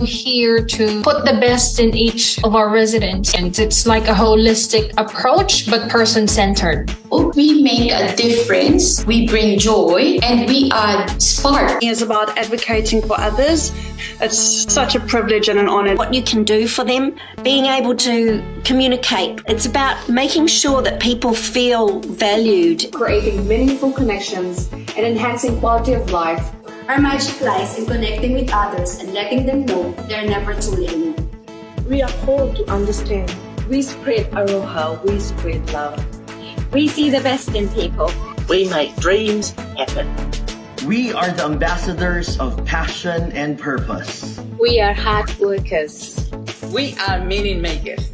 here to put the best in each of our residents. And it's like a holistic approach, but person-centered. We make a difference, we bring joy, and we add spark. It's about advocating for others. It's such a privilege and an honor. What you can do for them, being able to communicate. It's about making sure that people feel valued. Creating meaningful connections and enhancing quality of life. Our magic lies in connecting with others and letting them know they're never too late. We are called to understand. We spread aroha, we spread love. We see the best in people. We make dreams happen. We are the ambassadors of passion and purpose. We are hard workers. We are meaning makers.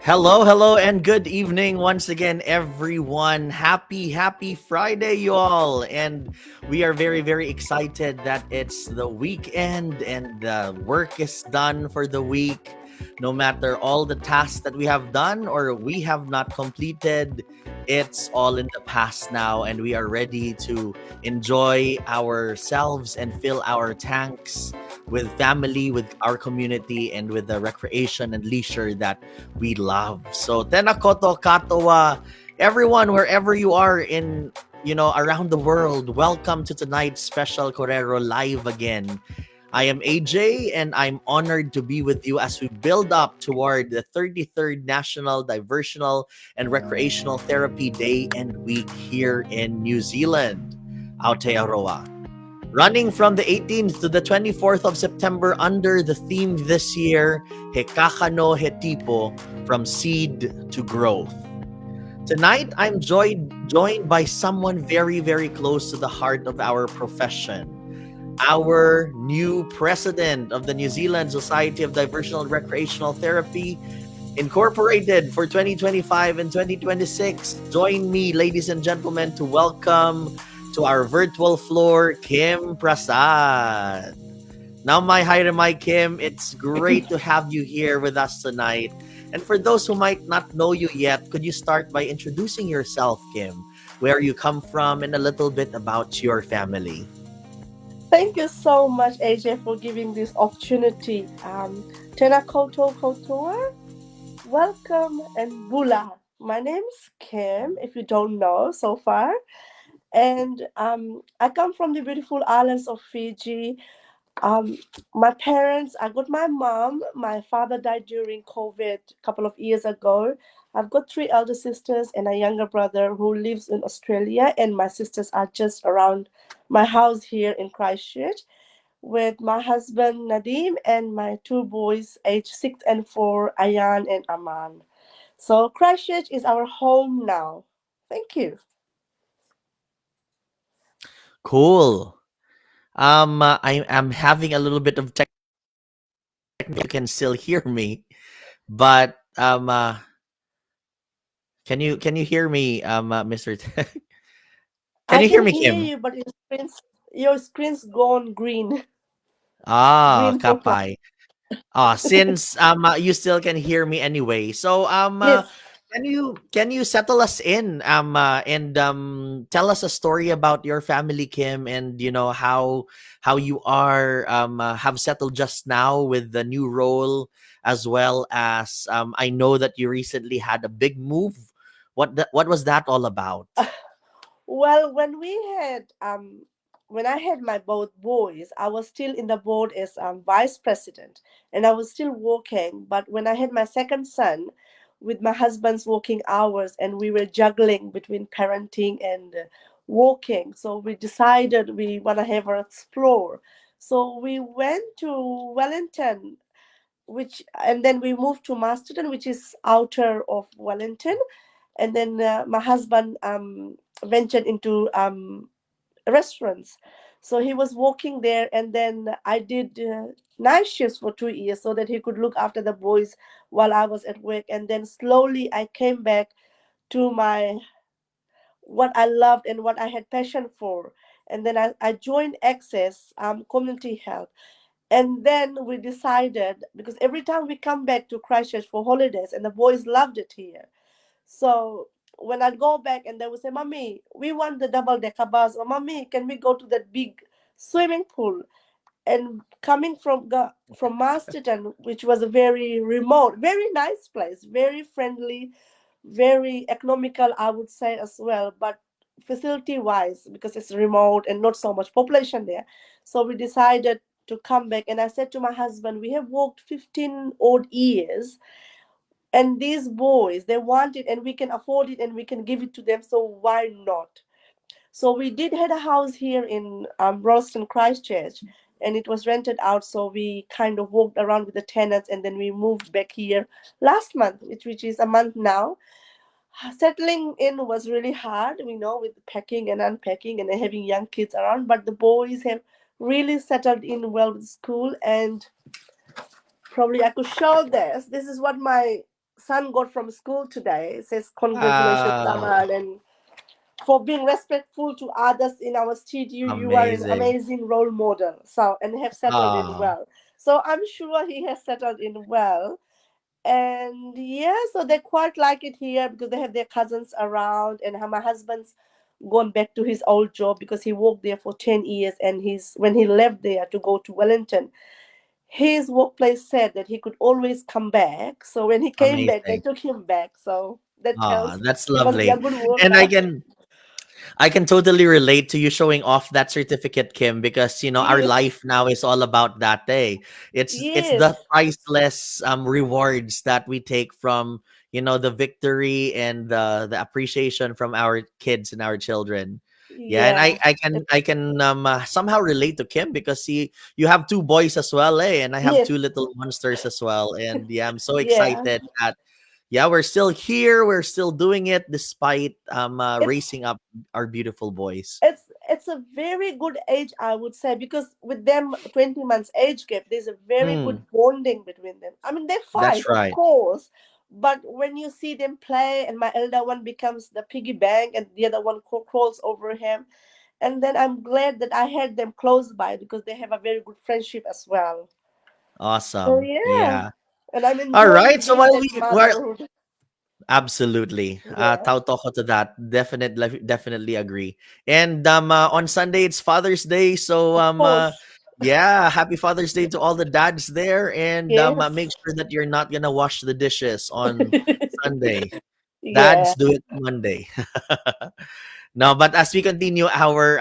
Hello, and good evening once again, everyone. Happy Friday, you all. And we are very, very excited that it's the weekend and the work is done for the week. No matter all the tasks that we have done or we have not completed, it's all in the past now, and we are ready to enjoy ourselves and fill our tanks with family, with our community, and with the recreation and leisure that we love. So, Tenakoto Katoa, everyone, wherever you are in, around the world, welcome to tonight's special Korero Live again. I am AJ, and I'm honored to be with you as we build up toward the 33rd National Diversional and Recreational Therapy Day and Week here in New Zealand, Aotearoa. Running from the 18th to the 24th of September under the theme this year, He Kākano He Tipu, from seed to growth. Tonight, I'm joined by someone very, very close to the heart of our profession. Our new president of the New Zealand Society of Diversional Recreational Therapy, Incorporated for 2025 and 2026. Join me, ladies and gentlemen, to welcome to our virtual floor, Kim Prasad. Now, hi, Kim. It's great to have you here with us tonight. And for those who might not know you yet, could you start by introducing yourself, Kim, where you come from, and a little bit about your family? Thank you so much, AJ, for giving this opportunity. Tēnā koutou koutoa. Welcome and bula. My name's Kim, if you don't know so far. And I come from the beautiful islands of Fiji. My parents, I got my mom. My father died during COVID a couple of years ago. I've got 3 elder sisters and a younger brother who lives in Australia. And my sisters are just around my house here in Christchurch with my husband, Nadim, and my 2 boys, aged 6 and 4, Ayan and Aman. So Christchurch is our home now. Thank you. Cool. I'm having a little bit of technical. You can still hear me, but can you hear me, Mr. Tech? Can you hear me, Kim? You, but your screen's gone green. Green kapay. Since you still can hear me anyway. So yes. Can you settle us in and tell us a story about your family, Kim, and how you are have settled just now with the new role, as well as I know that you recently had a big move. What was that all about? Well, when I had my both boys, I was still in the board as vice president, and I was still working. But when I had my second son, with my husband's working hours, and we were juggling between parenting and working, so we decided we want to have an explore. So we went to Wellington, and then we moved to Masterton, which is outer of Wellington, and then my husband ventured into restaurants. So he was working there, and then I did night shifts for 2 years so that he could look after the boys while I was at work. And then slowly I came back to what I loved and what I had passion for. And then I joined Access Community Health. And then we decided, because every time we come back to Christchurch for holidays, and the boys loved it here. So when I go back and they would say, Mommy, we want the double decker bus, or Mommy, can we go to that big swimming pool? And coming from Masterton, which was a very remote, very nice place, very friendly, very economical, I would say as well, but facility wise, because it's remote and not so much population there. So we decided to come back, and I said to my husband, we have worked 15 odd years, and these boys, they want it, and we can afford it, and we can give it to them, so why not? So we did had a house here in Ralston, Christchurch, and it was rented out. So we kind of walked around with the tenants, and then we moved back here last month, which is a month now. Settling in was really hard, with packing and unpacking and having young kids around. But the boys have really settled in well with school, and probably I could show this. This is what my son got from school today. It says, "Congratulations, Aman," and for being respectful to others in our studio. You are an Amazing. amazing role model. So, and have settled in Ah, well. So I'm sure he has settled in well. And yeah, so they quite like it here because they have their cousins around, and my husband's gone back to his old job because he worked there for 10 years, and when he left there to go to Wellington, his workplace said that he could always come back. So when he came back, they amazing. took him back. So that Ah, tells that's he must be a lovely. good And worker. I can totally relate to you showing off that certificate, Kim, because our Yes, life now is all about that day. It's yes, the priceless rewards that we take from the victory and the appreciation from our kids and our children. Yeah, and yeah, I can somehow relate to Kim because you have two boys as well, eh? And I have two yes, little monsters as well. And yeah, I'm so yeah. excited that yeah, we're still here. We're still doing it despite It's raising up our beautiful boys. it's a very good age, I would say, because with them 20 months age gap, there's a very good Mm, bonding between them. I mean, they fight, that's of right. course, but when you see them play, and my elder one becomes the piggy bank, and the other one crawls over him, and then I'm glad that I had them close by because they have a very good friendship as well. So Awesome. yeah, Yeah. and I'm All right. enjoying So being while that we're motherhood. absolutely Yeah, tauto ko to that. Definitely agree. And on Sunday it's Father's Day, so of course. yeah, happy Father's Day to all the dads there, and Yes. make sure that you're not gonna wash the dishes on Sunday. Yeah. Dads do it Monday. No, but as we continue our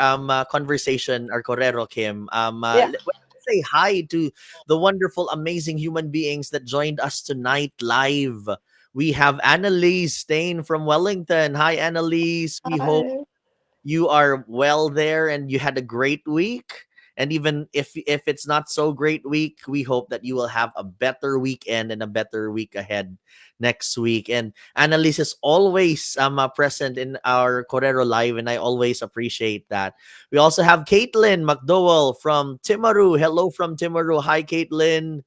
conversation, our Korero, Kim, Yeah. let's say hi to the wonderful, amazing human beings that joined us tonight live. We have Annalise Stain from Wellington. Hi, Annalise. We hope Hi. you are well there and you had a great week. And even if it's not so great week, we hope that you will have a better weekend and a better week ahead next week. And Annalise is always present in our Korero Live, and I always appreciate that. We also have Caitlin McDowell from Timaru. Hello from Timaru. Hi, Caitlin.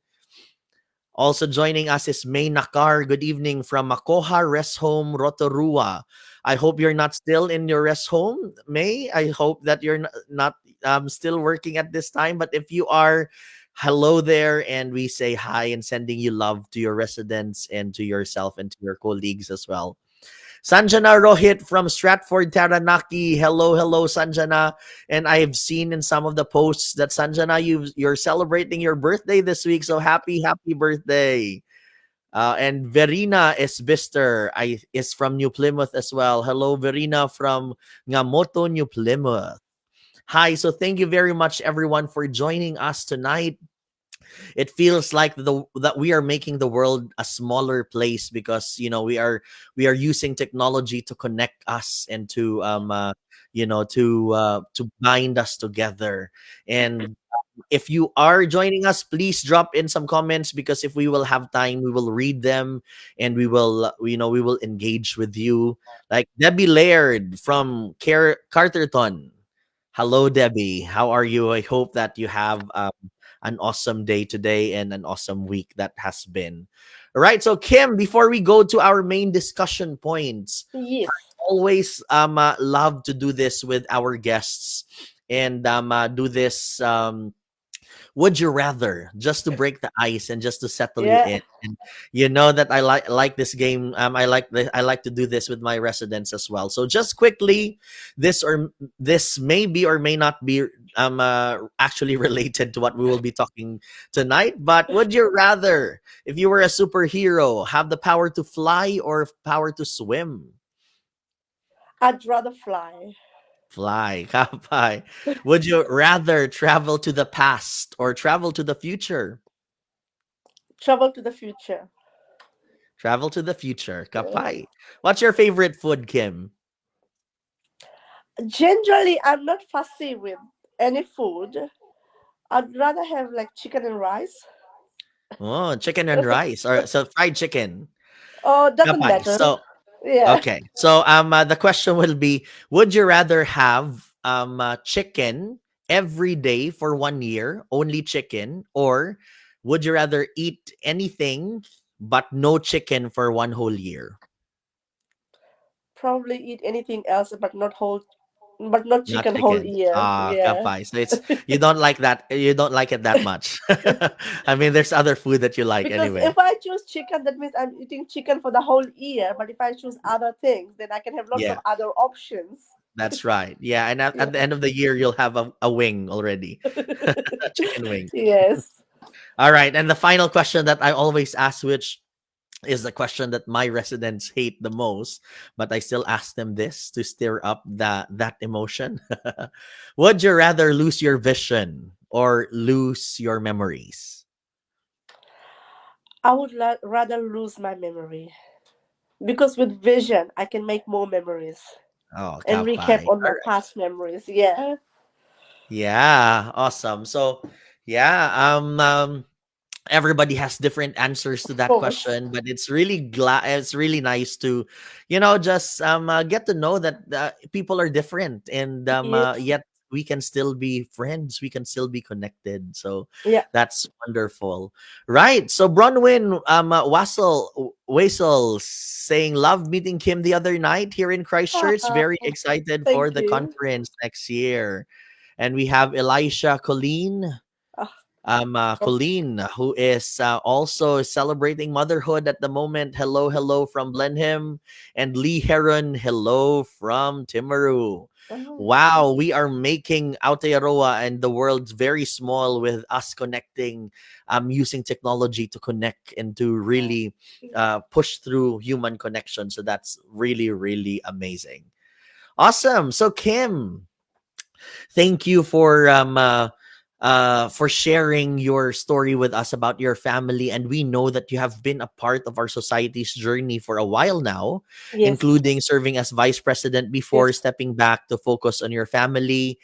Also joining us is May Nakar. Good evening from Makoha Rest Home, Rotorua. I hope you're not still in your rest home, May. I hope that you're not still working at this time. But if you are, hello there. And we say hi and sending you love to your residents and to yourself and to your colleagues as well. Sanjana Rohit from Stratford, Taranaki. Hello, hello, Sanjana. And I've seen in some of the posts that Sanjana, you're celebrating your birthday this week. So happy birthday. And Verena Esbister is from New Plymouth as well. Hello, Verena from Ngamoto, New Plymouth. Hi, so thank you very much, everyone, for joining us tonight. It feels like that we are making the world a smaller place because we are using technology to connect us and to to bind us together. And if you are joining us, please drop in some comments because if we will have time, we will read them and we will we will engage with you. Like Debbie Laird from Carterton. Hello, Debbie. How are you? I hope that you have an awesome day today and an awesome week that has been. All right. So, Kim, before we go to our main discussion points, Yes. always love to do this with our guests and do this would you rather, just to break the ice and just to settle you Yeah. in. And you know that I like this game. I like to do this with my residents as well. So just quickly, this may be or may not be actually related to what we will be talking tonight. But would you rather, if you were a superhero, have the power to fly or power to swim? I'd rather fly. Fly, kapay. Would you rather travel to the past or travel to the future? Travel to the future. Travel to the future, Yeah. kapay. What's your favorite food, Kim? Generally, I'm not fussy with any food. I'd rather have like chicken and rice. Oh, chicken and rice, or so fried chicken. Oh, doesn't Kapay. matter. So Yeah. okay. So the question will be: would you rather have chicken every day for 1 year, only chicken, or would you rather eat anything but no chicken for one whole year? Probably eat anything else, but not Not chicken whole chicken. year. Ah, Yeah. kapay. So it's you don't like that. You don't like it that much. I mean, there's other food that you like Because anyway. if I choose chicken, that means I'm eating chicken for the whole year. But if I choose other things, then I can have lots of Yeah, other options. that's right. Yeah, and at the Yeah. end of the year, you'll have a wing already, a chicken wing. Yes. All right, and the final question that I always ask, which is the question that my residents hate the most, but I still ask them this to stir up that emotion. Would you rather lose your vision or lose your memories? I would rather lose my memory because with vision, I can make more memories Oh, and recap kapay. on All my right. past memories. Yeah. Yeah, awesome. So, yeah, everybody has different answers to Of that course. question, but it's really nice to just get to know that people are different, and Yes. yet we can still be friends, we can still be connected. So Yeah. that's wonderful, right? So Bronwyn Wassel saying love meeting Kim the other night here in Christchurch, very excited for Thank the you. conference next year. And we have Elisha Colleen, Ah, Colleen, who is also celebrating motherhood at the moment. Hello, hello from Blenheim. And Lee Heron, hello from Timaru. oh, Wow, we are making Aotearoa and the world very small with us connecting, using technology to connect and to really push through human connection. So that's really, really amazing. Awesome. So, Kim, thank you for sharing your story with us about your family. And we know that you have been a part of our society's journey for a while now, yes. including serving as vice president before Yes. stepping back to focus on your family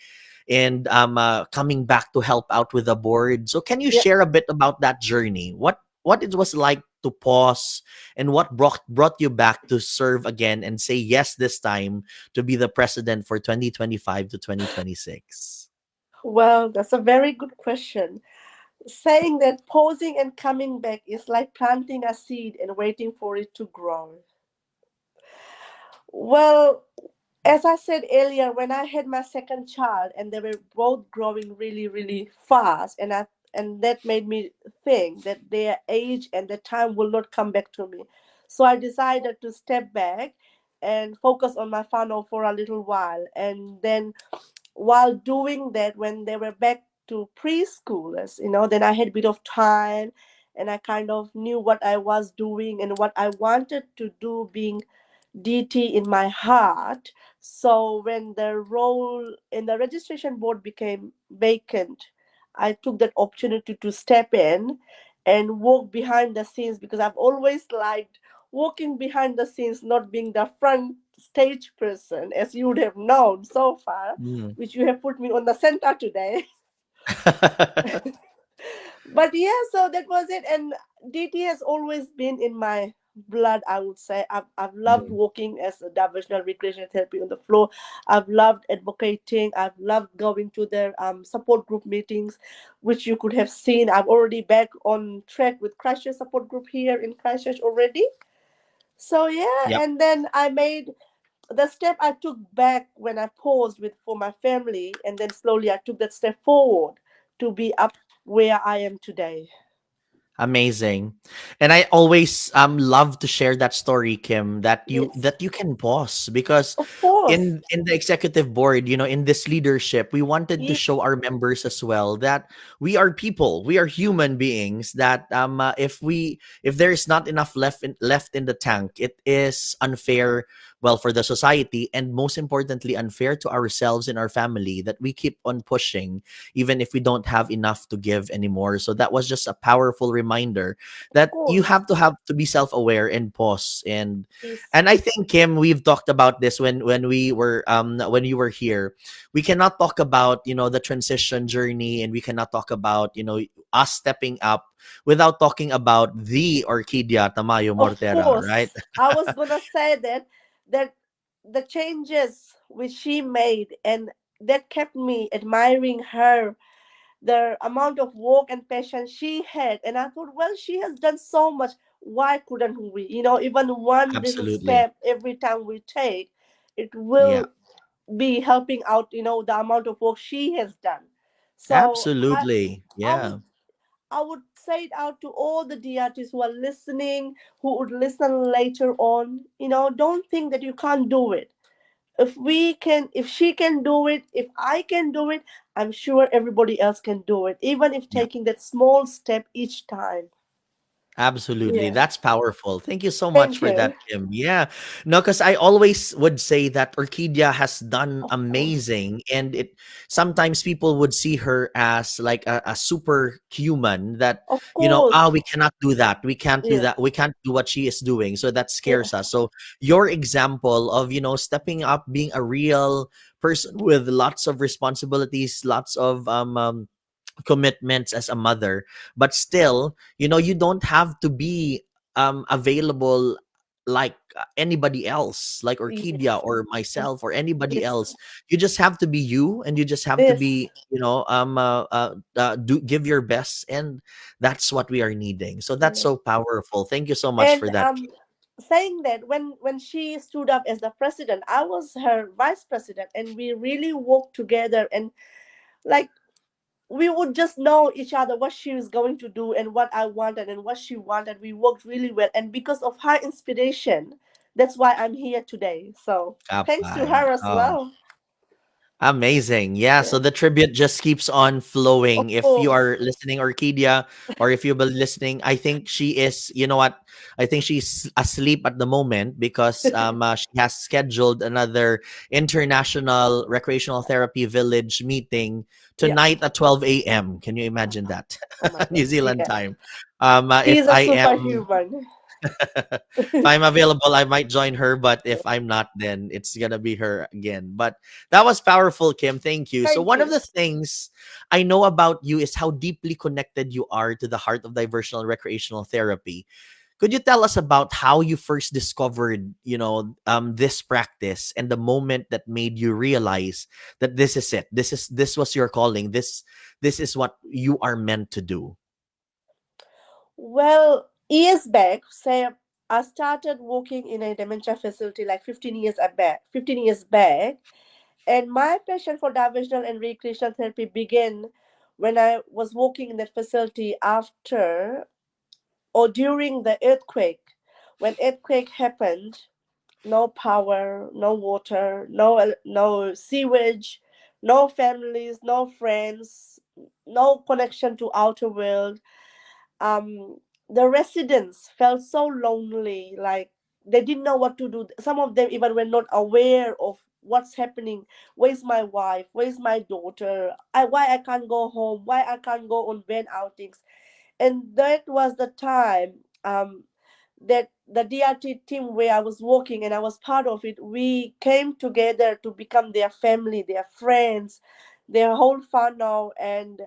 and coming back to help out with the board. So can you Yeah. share a bit about that journey? What it was like to pause, and what brought you back to serve again and say yes this time to be the president for 2025 to 2026? Well, that's a very good question. Saying that pausing and coming back is like planting a seed and waiting for it to grow. Well, as I said earlier, when I had my second child and they were both growing really, really fast, and that made me think that their age and their time will not come back to me. So I decided to step back and focus on my funnel for a little while. And then while doing that, when they were back to preschoolers, then I had a bit of time and I kind of knew what I was doing and what I wanted to do, being DT in my heart. So when the role in the registration board became vacant, I took that opportunity to step in and walk behind the scenes, because I've always liked walking behind the scenes, not being the front stage person, as you would have known so far, Mm. which you have put me on the center today. But yeah, so that was it. And DT has always been in my blood, I would say. I've loved Mm. working as a diversional recreational therapy on the floor. I've loved advocating. I've loved going to their support group meetings, which you could have seen. I'm already back on track with Christchurch support group here in Christchurch already. So yeah, Yep. and then I made the step I took back when I paused with for my family, and then slowly I took that step forward to be up where I am today. Amazing. And I always love to share that story, Kim, Yes, that you can pause, because of course. in the executive board, in this leadership, we wanted to Yes, show our members as well that we are people, we are human beings, that if there is not enough left in the tank, it is unfair, well, for the society, and most importantly unfair to ourselves and our family, that we keep on pushing even if we don't have enough to give anymore. So that was just a powerful reminder of that you course. have to be self-aware and pause. and Yes, and I think, Kim, we've talked about this when you were here. We cannot talk about the transition journey, and we cannot talk about us stepping up without talking about the Orquídea Tamayo of Mortera, right? course. I was gonna say that the changes which she made, and that kept me admiring her, the amount of work and passion she had. And I thought, well, she has done so much. Why couldn't we? Even one little Absolutely. step every time we take, it Yeah. will be helping out, the amount of work she has done. So Absolutely. I would Yeah. I would say it out to all the DRTs who are listening, who would listen later on. Don't think that you can't do it. If she can do it, if I can do it, I'm sure everybody else can do it, even if Yeah. taking that small step each time. Absolutely. Yeah. That's powerful. Thank you so much Thank for you. that, Kim. Yeah. No, because I always would say that Orquídea has done Of course. amazing. And it sometimes people would see her as like a superhuman, that, Of course. we cannot do that. We can't do Yeah. that. We can't do what she is doing. So that Yeah. scares us. So your example of, stepping up, being a real person with lots of responsibilities, lots of commitments as a mother, but still, you don't have to be available like anybody else, like Orquídea Yes. or myself or anybody Yes. else. You just have to be you, and you just have to Yes. be, do give your best, and that's what we are needing. So that's Yeah. so powerful. Thank you so much And for that. saying that, when she stood up as the president, I was her vice president, and we really worked together, and like, we would just know each other, what she was going to do and what I wanted and what she wanted. We worked really well, and because of her inspiration, that's why I'm here today. So thanks to Kapay. her as Oh. well. Amazing. Yeah. So Yeah, the tribute just keeps on of flowing. If you course. are listening, Orquídea, or if you've been listening, I think she is, you know what? I think she's asleep at the moment, because she has scheduled another international recreational therapy village meeting Yeah. tonight at 12 a.m. Can you imagine that? Oh my New god. Zealand Yeah. time. She's If a I am superhuman. if I'm available, I might join her, but if I'm not, then it's gonna be her again. But that was powerful, Kim. Thank you. So Thank one of you. the things I know about you is how deeply connected you are to the heart of diversional recreational therapy. Could you tell us about how you first discovered, this practice, and the moment that made you realize that this is it? This was your calling. This is what you are meant to do. Well, years back, say, I started working in a dementia facility like 15 years back. And my passion for diversional and recreational therapy began when I was working in that facility after or during the earthquake. When earthquake happened, no power, no water, no sewage, no families, no friends, no connection to outer world. The residents felt so lonely, like they didn't know what to do. Some of them even were not aware of what's happening. Where's my wife? Where's my daughter? Why I can't go home? Why I can't go on van outings? And that was the time that the DRT team where I was working and I was part of it, we came together to become their family, their friends, their whole funnel. And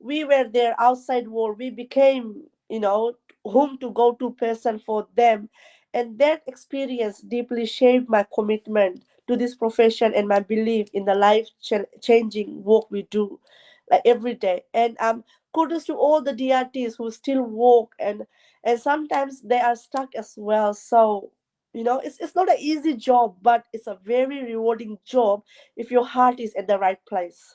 we were their outside world. We became, whom to go to person for them. And that experience deeply shaped my commitment to this profession and my belief in the life changing work we do, like every day. And kudos to all the DRTs who still work, and sometimes they are stuck as well. So it's not an easy job, but it's a very rewarding job if your heart is at the right place.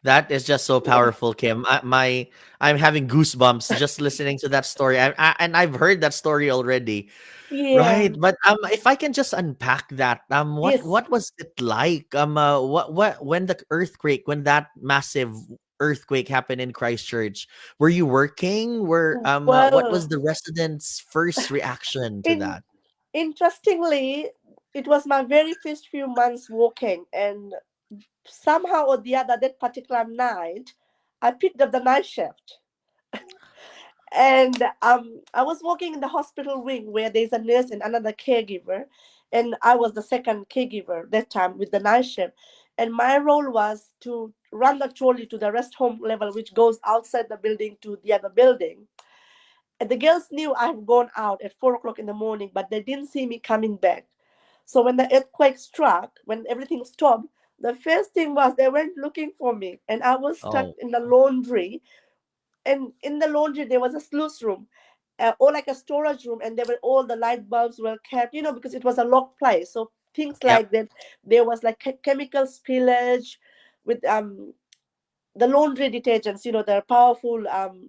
That is just so powerful, Kim. I'm having goosebumps just listening to that story. And I've heard that story already, Yeah. right? But if I can just unpack that, Yes. what was it like? What when the earthquake, when that massive earthquake happened in Christchurch, were you working? What was Well, the residents' first reaction to in that? interestingly, it was my very first few months working, and somehow or the other, that particular night, I picked up the night shift. And I was working in the hospital wing where there's a nurse and another caregiver, and I was the second caregiver that time with the night shift. And my role was to run the trolley to the rest home level, which goes outside the building to the other building. And the girls knew I had gone out at 4 o'clock in the morning, but they didn't see me coming back. So when the earthquake struck, when everything stopped, the first thing was they went looking for me, and I was stuck Oh, in the laundry. And in the laundry there was a sluice room, or like a storage room, and there were all the light bulbs were kept, because it was a locked place. So things yep, like that. There was like chemical spillage with the laundry detergents, the powerful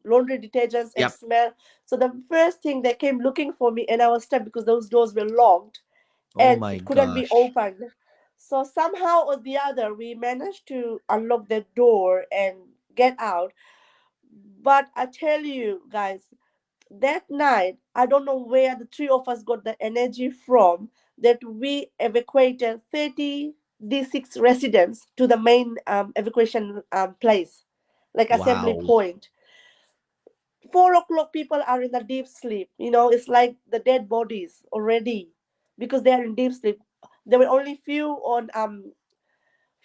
laundry detergents and yep. smell. So the first thing they came looking for me, and I was stuck because those doors were locked Oh and my it couldn't be gosh. opened. So somehow or the other, we managed to unlock the door and get out. But I tell you guys, that night, I don't know where the three of us got the energy from, that we evacuated 30 D6 residents to the main evacuation place, like assembly Wow. point. 4 o'clock, people are in the deep sleep. It's like the dead bodies already because they are in deep sleep. There were only few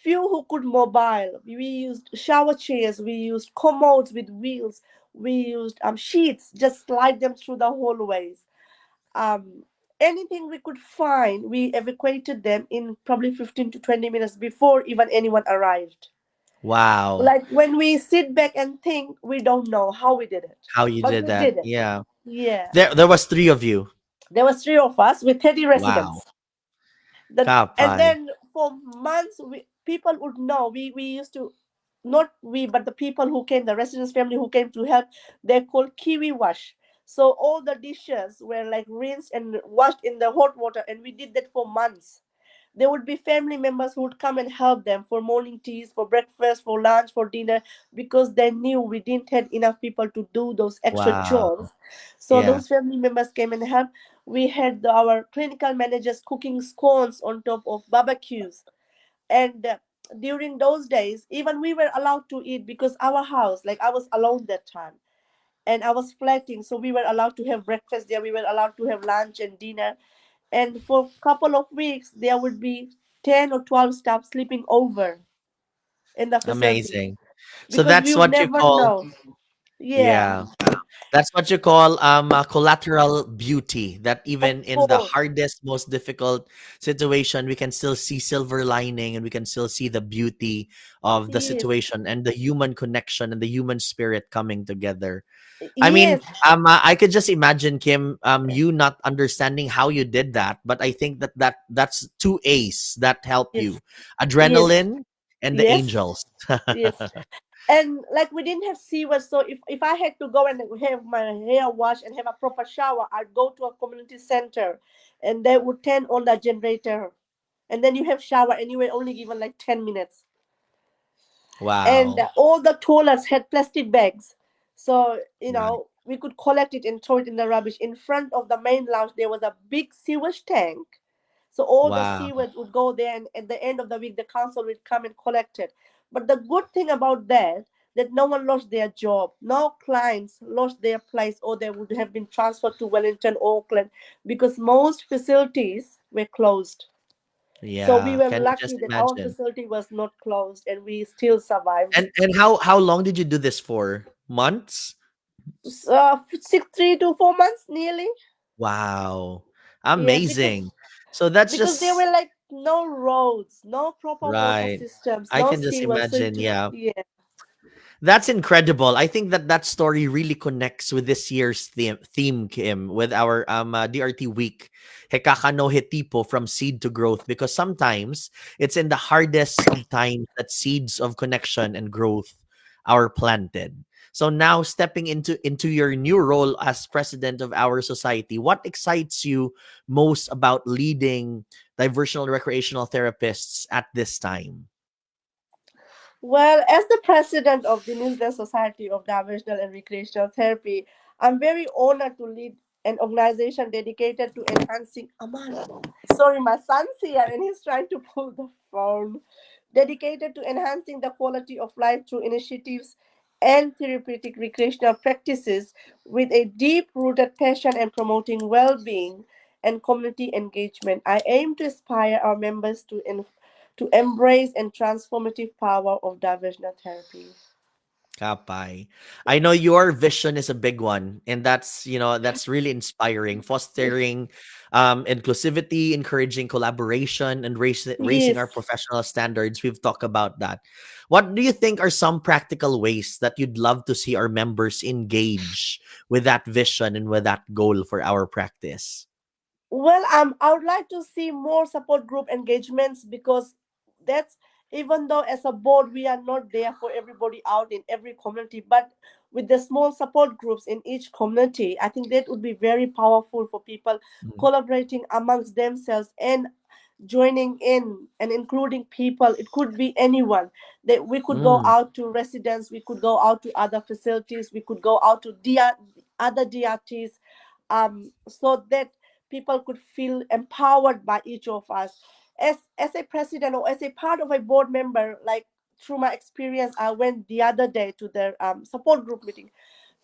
who could mobile. We used shower chairs, we used commodes with wheels, we used sheets, just slide them through the hallways. Um, Anything we could find, we evacuated them in probably 15 to 20 minutes before even anyone arrived. Wow. Like when we sit back and think, we don't know how we did it, How you but did we that. did it. Yeah. Yeah. There was three of you. There was three of us with 30 Wow. residents. And Kapay. then for months, people would know. We used to, not we, but the people who came, the residents' family who came to help, they're called Kiwi wash. So all the dishes were like rinsed and washed in the hot water, and we did that for months. There would be family members who would come and help them for morning teas, for breakfast, for lunch, for dinner, because they knew we didn't have enough people to do those extra Wow. chores. So Yeah. those family members came and helped. We had our clinical managers cooking scones on top of barbecues. And during those days, even we were allowed to eat because our house, like I was alone that time, and I was flatting, so we were allowed to have breakfast there. We were allowed to have lunch and dinner. And for a couple of weeks, there would be 10 or 12 staff sleeping over in the facility Amazing. So because that's we would what you never call, know. Yeah, yeah. That's what you call collateral beauty. That of even in the course. hardest, most difficult situation, we can still see silver lining and we can still see the beauty of the Yes, situation and the human connection and the human spirit coming together. I mean, yes, I could just imagine Kim, you not understanding how you did that, but I think that's two A's that help yes, you: yes, adrenaline and the yes, angels. yes. And like we didn't have sewers, so if I had to go and have my hair washed and have a proper shower, I'd go to a community center, and they would turn on the generator, and then you have shower, and you were only given like 10 minutes. And Wow, all the toilets had plastic bags, so right, we could collect it and throw it in the rubbish. In front of the main lounge there was a big sewage tank, so all the wow, sewage would go there, and at the end of the week the council would come and collect it. But the good thing about that no one lost their job, no clients lost their place, or they would have been transferred to Wellington or Auckland, because most facilities were closed. So we yeah. were Can you just lucky that our imagine? facility was not closed and we still survived. And how long did you do this for? Months? 3 to 4 months nearly. Wow, Yeah, amazing. So that's because there just were like no roads, no proper water right. systems, I no can just sewers. So imagine. Yeah. yeah, That's incredible. I think that that story really connects with this year's theme Kim, with our DRT week, Kākano Tipu, from seed to growth, because sometimes it's in the hardest of times that seeds of connection and growth are planted. So now stepping into your new role as president of our society, what excites you most about leading diversional recreational therapists at this time? Well, as the president of the New Zealand Society of Diversional and Recreational Therapy, I'm very honored to lead an organization dedicated to enhancing. Aman, sorry, my son's here and he's trying to pull the phone. Dedicated to enhancing the quality of life through initiatives and therapeutic recreational practices with a deep rooted passion and promoting well being and community engagement. I aim to inspire our members to embrace and transformative power of diversional therapy. Kapai. I know your vision is a big one, and that's, that's really inspiring, fostering inclusivity, encouraging collaboration, and raising our Yes. professional standards. We've talked about that. What do you think are some practical ways that you'd love to see our members engage with that vision and with that goal for our practice? Well, I would like to see more support group engagements because that's even though as a board we are not there for everybody out in every community, but with the small support groups in each community, I think that would be very powerful for people Mm. collaborating amongst themselves and joining in and including people. It could be anyone that we could go Mm. out to residents, we could go out to other facilities, we could go out to other DRTs, so that people could feel empowered by each of us. As a president or as a part of a board member, like through my experience, I went the other day to their support group meeting.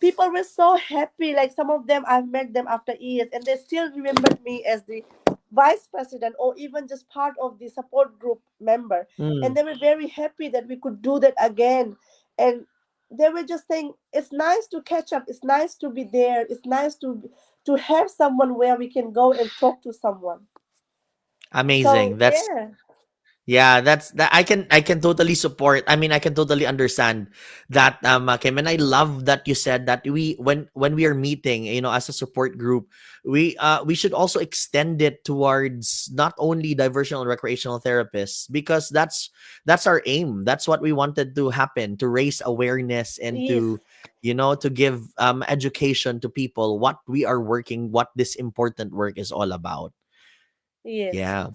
People were so happy. Like some of them, I've met them after years, and they still remembered me as the vice president or even just part of the support group member. And Mm. they were very happy that we could do that again. And they were just saying, it's nice to catch up. It's nice to be there. It's nice to have someone where we can go and talk to someone. So Amazing. That's yeah, Yeah, that's that. I can totally support. I mean, I can totally understand that, Kim, and I love that you said that when we are meeting, as a support group, we should also extend it towards not only diversional and recreational therapists, because that's our aim. That's what we wanted to happen, to raise awareness and yes, to give education to people what we are working, what this important work is all about. yes. Yeah.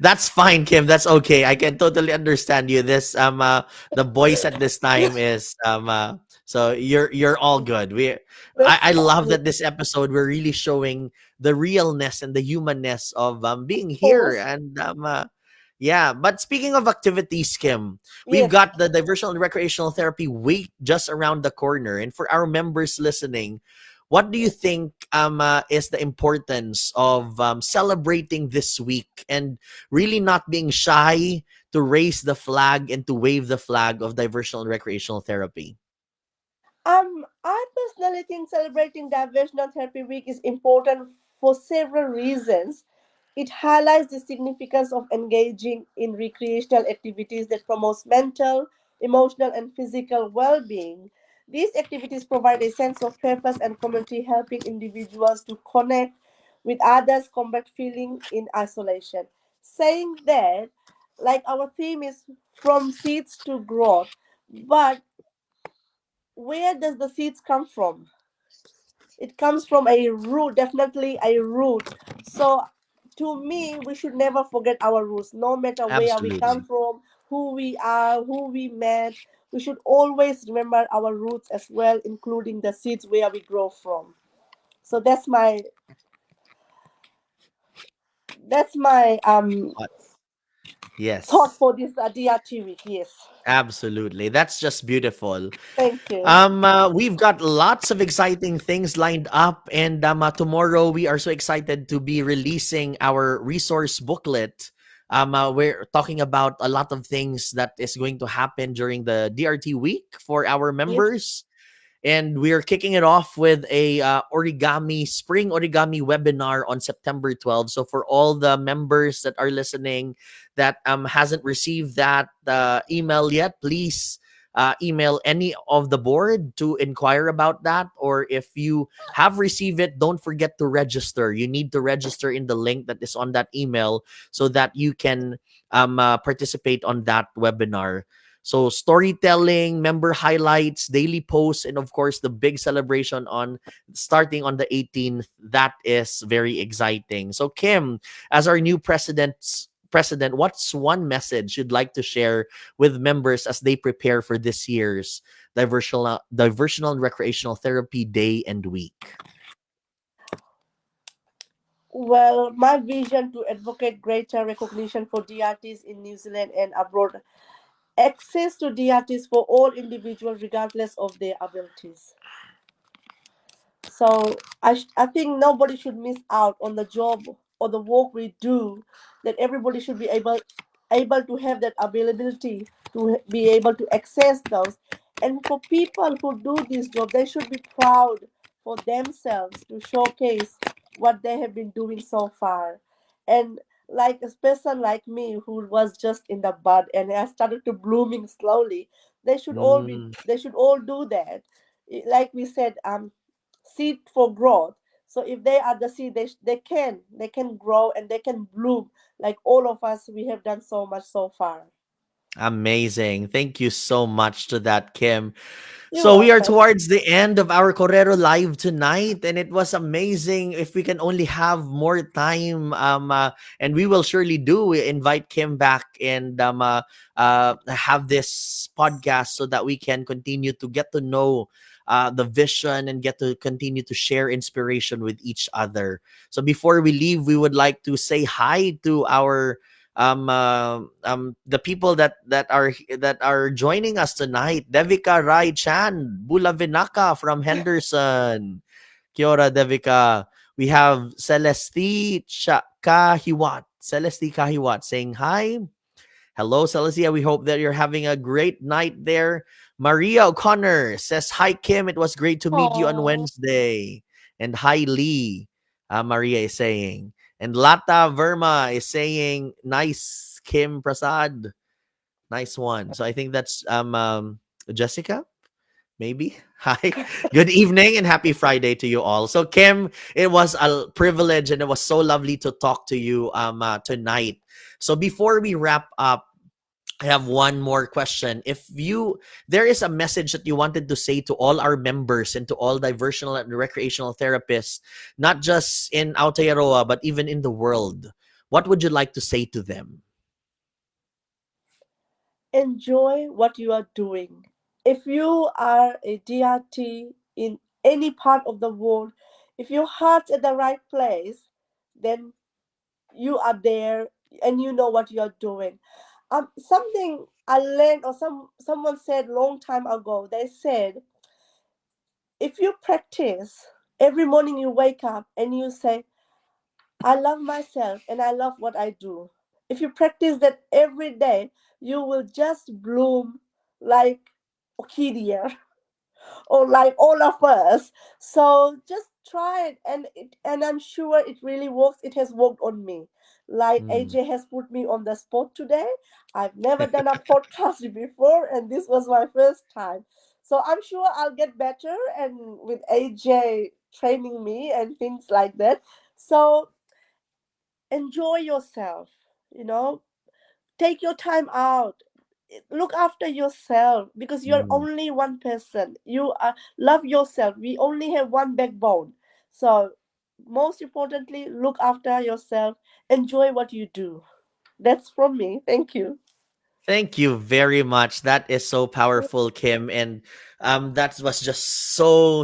That's fine, Kim. That's okay. I can totally understand you. This the voice at this time is so you're all good. I That's love fine. that this episode we're really showing the realness and the humanness of being Of here. course. And yeah, but speaking of activities, Kim, we've Yes. got the Diversional and Recreational Therapy Week just around the corner. And for our members listening, what do you think is the importance of celebrating this week and really not being shy to raise the flag and to wave the flag of diversional and recreational therapy? I personally think celebrating Diversional Therapy Week is important for several reasons. It highlights the significance of engaging in recreational activities that promotes mental, emotional, and physical well-being. These activities provide a sense of purpose and community, helping individuals to connect with others, combat feeling in isolation. Saying that, like our theme is from seeds to growth, but where does the seeds come from? It comes from a root, definitely a root. So to me, we should never forget our roots, no matter where we come Absolutely. from, who we are, who we met. We should always remember our roots as well, including the seeds where we grow from. So that's my Uh, thought Yes, for this DRT week. Yes, absolutely. That's just beautiful. thank you. We've got lots of exciting things lined up, and tomorrow we are so excited to be releasing our resource booklet. We're talking about a lot of things that is going to happen during the DRT week for our Yes, members, and we're kicking it off with a spring origami webinar on September 12th. So for all the members that are listening that hasn't received that email yet, please email any of the board to inquire about that. Or if you have received it, don't forget to register. You need to register in the link that is on that email so that you can participate on that webinar. So storytelling, member highlights, daily posts, and of course the big celebration on starting on the 18th. That is very exciting. So Kim, as our new president, what's one message you'd like to share with members as they prepare for this year's Diversional Recreational Therapy Day and Week? Well, my vision to advocate greater recognition for DRTs in New Zealand and abroad, access to DRTs for all individuals regardless of their abilities. So I think nobody should miss out on the job or the work we do, that everybody should be able to have that availability to be able to access those. And for people who do this job, they should be proud for themselves to showcase what they have been doing so far. And like a person like me who was just in the bud and has started to blooming slowly, they should all do that. Like we said, seed for growth. So if they are the seed, they can grow and they can bloom like all of us. We have done so much so far. Amazing. Thank you so much to that, Kim. You're So we are welcome. towards the end of our Korero live tonight, and it was amazing. If we can only have more time, and we will surely do, we invite Kim back and have this podcast so that we can continue to get to know the vision and get to continue to share inspiration with each other. So before we leave, we would like to say hi to our the people that are joining us tonight. Devika Rai Chan Bulavinaka from Henderson. Kia ora, Devika. We have Celeste Kahiwat saying hi. Hello, Celestia. We hope that you're having a great night there. Maria O'Connor says, hi, Kim. It was great to meet you on Oh, Wednesday. And hi, Lee. Maria is saying. And Lata Verma is saying, nice, Kim Prasad. Nice one. So I think that's Jessica, maybe. Hi. Good evening and happy Friday to you all. So Kim, it was a privilege and it was so lovely to talk to you tonight. So before we wrap up, I have one more question. If there is a message that you wanted to say to all our members and to all diversional and recreational therapists, not just in Aotearoa, but even in the world, what would you like to say to them? enjoy what you are doing. If you are a DRT in any part of the world, if your heart's at the right place, then you are there and you know what you're doing. Something I learned, or someone said long time ago. They said, if you practice every morning, you wake up and you say, I love myself and I love what I do. If you practice that every day, you will just bloom like orchidea or like all of us. So just try it, and I'm sure it really works. It has worked on me. Like Mm. AJ has put me on the spot today. I've never done a podcast before, and this was my first time. So I'm sure I'll get better, and with AJ training me and things like that. So enjoy yourself, you know, take your time out, look after yourself, because you're Mm. only one person. You are love yourself. We only have one backbone. So most importantly, look after yourself, enjoy what you do. That's from me. Thank you. Thank you very much. That is so powerful, Kim, and that was just so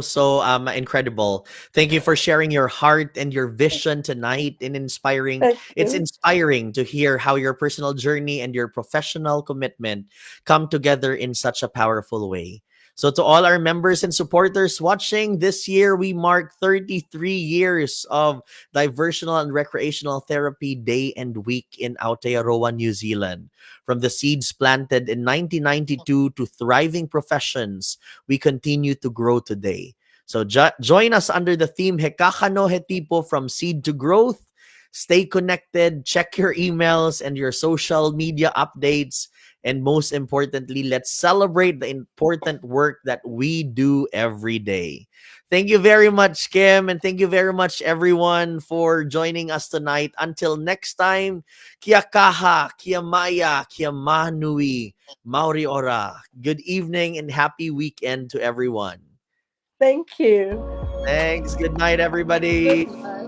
incredible. Thank you for sharing your heart and your vision tonight and inspiring. Thank It's you. inspiring to hear how your personal journey and your professional commitment come together in such a powerful way. So to all our members and supporters watching, this year we mark 33 years of Diversional and Recreational Therapy Day and Week in Aotearoa, New Zealand. From the seeds planted in 1992 to thriving professions, we continue to grow today. So join us under the theme Kākano he Tipu, from seed to growth. Stay connected, check your emails and your social media updates, And most importantly, let's celebrate the important work that we do every day. Thank you very much, Kim, and thank you very much, everyone, for joining us tonight. Until next time, kia kaha, kia maya, kia manui, mauri ora. Good evening and happy weekend to everyone. Thank you. Thanks. Good night, everybody. Good night.